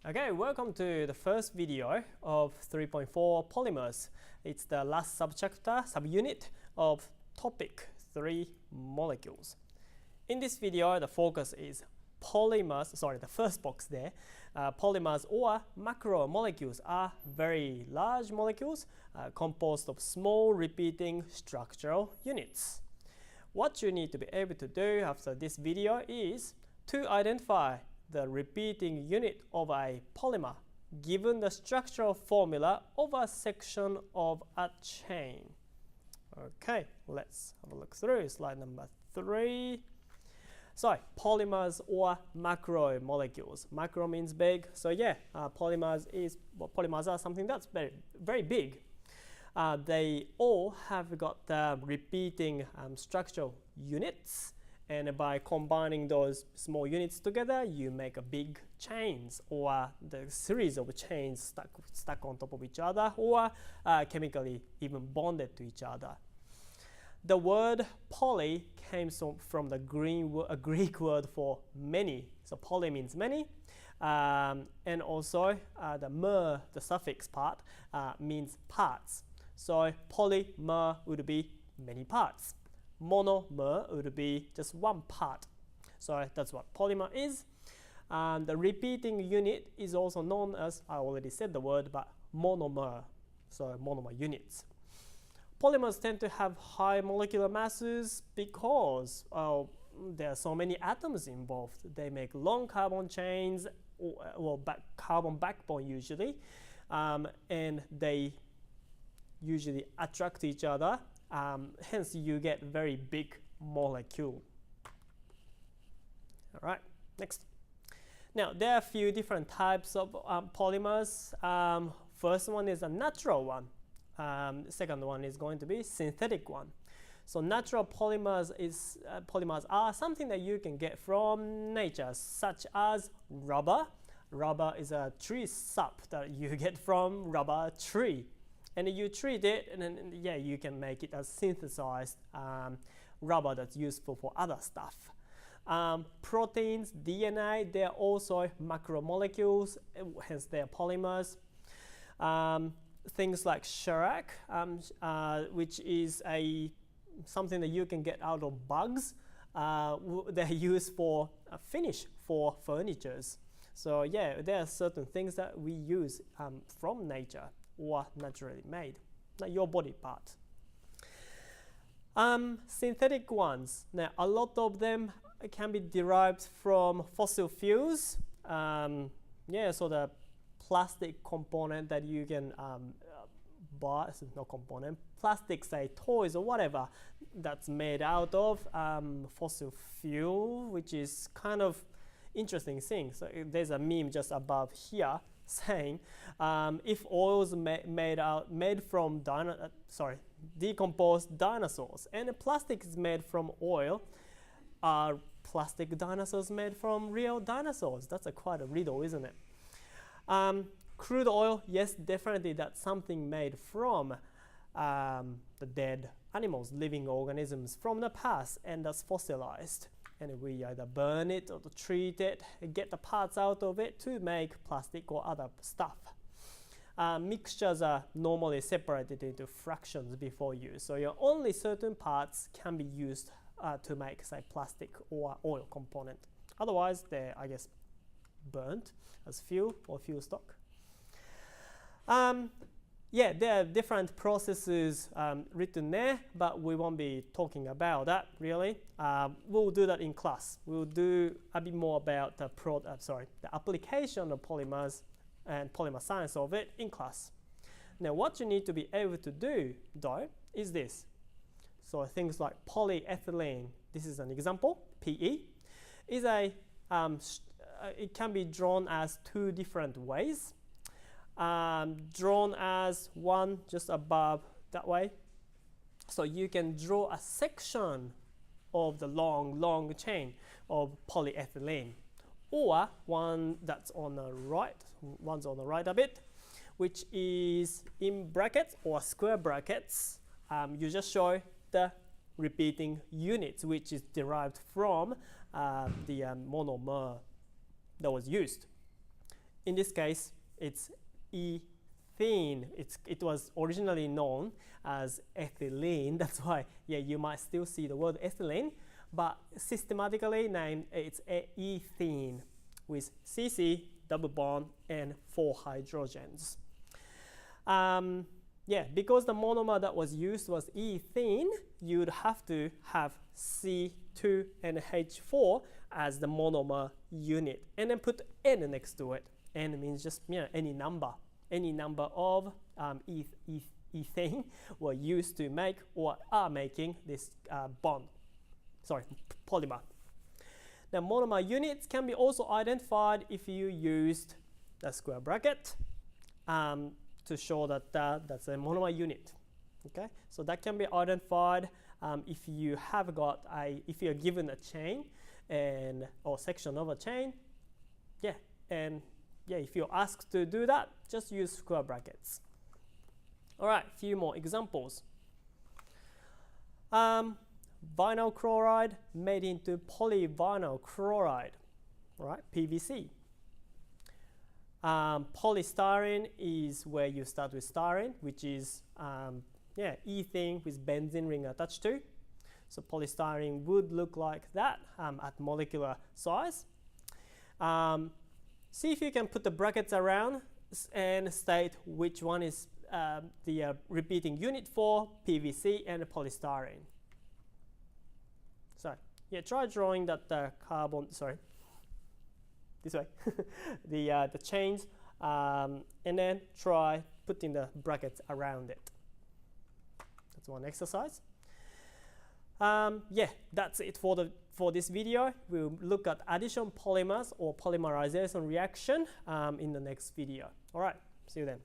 Okay, welcome to the first video of 3.4 polymers. It's the last subunit of topic 3 molecules. In this video, the focus is polymers, the first box there. Polymers or macromolecules are very large molecules composed of small repeating structural units. What you need to be able to do after this video is to identify the repeating unit of a polymer given the structural formula of a section of a chain. Okay, let's have a look through slide number 3. So, polymers or macromolecules. Macro means big, so yeah, polymers are something that's very big. They all have got the repeating structural units, and by combining those small units together, you make a big chains or the series of chains stuck on top of each other, or chemically even bonded to each other. The word poly came from the Greek word for many. So poly means many, and also the suffix part means parts. So polymer would be many parts. Monomer would be just one part. So that's what polymer is. The repeating unit is also known as, I already said the word, but monomer. So monomer units. Polymers tend to have high molecular masses because there are so many atoms involved. They make long carbon chains, carbon backbone usually, and they usually attract each other. Hence, you get very big molecule. All right, next. Now, there are a few different types of polymers. First one is a natural one. The second one is going to be synthetic one. So natural polymers are something that you can get from nature, such as rubber. Rubber is a tree sap that you get from rubber tree. And you treat it, and then yeah, you can make it as synthesized rubber that's useful for other stuff. Proteins, DNA, they're also macromolecules, hence they're polymers. Things like shellac, which is something that you can get out of bugs. They're used for a finish for furnitures. So yeah, there are certain things that we use from nature or naturally made, like your body part. Synthetic ones. Now, a lot of them can be derived from fossil fuels. So the plastic component that you can buy, not component, plastic, say toys or whatever, that's made out of fossil fuel, which is kind of interesting thing. So there's a meme just above here saying if oils made from decomposed dinosaurs and plastic is made from oil, are plastic dinosaurs made from real dinosaurs? That's quite a riddle, isn't it? Crude oil, yes, definitely that's something made from the dead animals, living organisms from the past, and that's fossilized. And we either burn it or treat it, get the parts out of it to make plastic or other stuff. Mixtures are normally separated into fractions before use, so only certain parts can be used to make, say, plastic or oil component. Otherwise, they're, I guess, burnt as fuel or fuel stock. Yeah, there are different processes written there, but we won't be talking about that really. We'll do that in class. We'll do a bit more about the application of polymers and polymer science of it in class. Now, what you need to be able to do, though, is this. So things like polyethylene. This is an example. PE is it can be drawn as two different ways. Drawn as one just above that way. So you can draw a section of the long chain of polyethylene, or one that's on the right, one's on the right a bit, which is in brackets or square brackets. You just show the repeating units, which is derived from the monomer that was used. in this case, it's ethene. It was originally known as ethylene. That's why, yeah, you might still see the word ethylene, but systematically named it's ethene with CC, double bond, and 4 hydrogens. Yeah, because the monomer that was used was ethene, you'd have to have C2NH4 as the monomer unit, and then put N next to it. N means just, you know, any number of ethane were used to make or are making this polymer. Now, monomer units can be also identified if you used the square bracket to show that that's a monomer unit. Okay, so that can be identified if you have got if you're given a chain or section of a chain. Yeah, and yeah, if you're asked to do that, just use square brackets. All right, a few more examples. Vinyl chloride made into polyvinyl chloride, right? PVC. Polystyrene is where you start with styrene, which is ethene with benzene ring attached to. So polystyrene would look like that at molecular size. See if you can put the brackets around and state which one is the repeating unit for PVC and polystyrene. So yeah, try drawing that carbon. Sorry, this way. the chains, and then try putting the brackets around it. That's one exercise. Yeah, that's it for this video. We'll look at addition polymers or polymerization reaction in the next video. All right, see you then.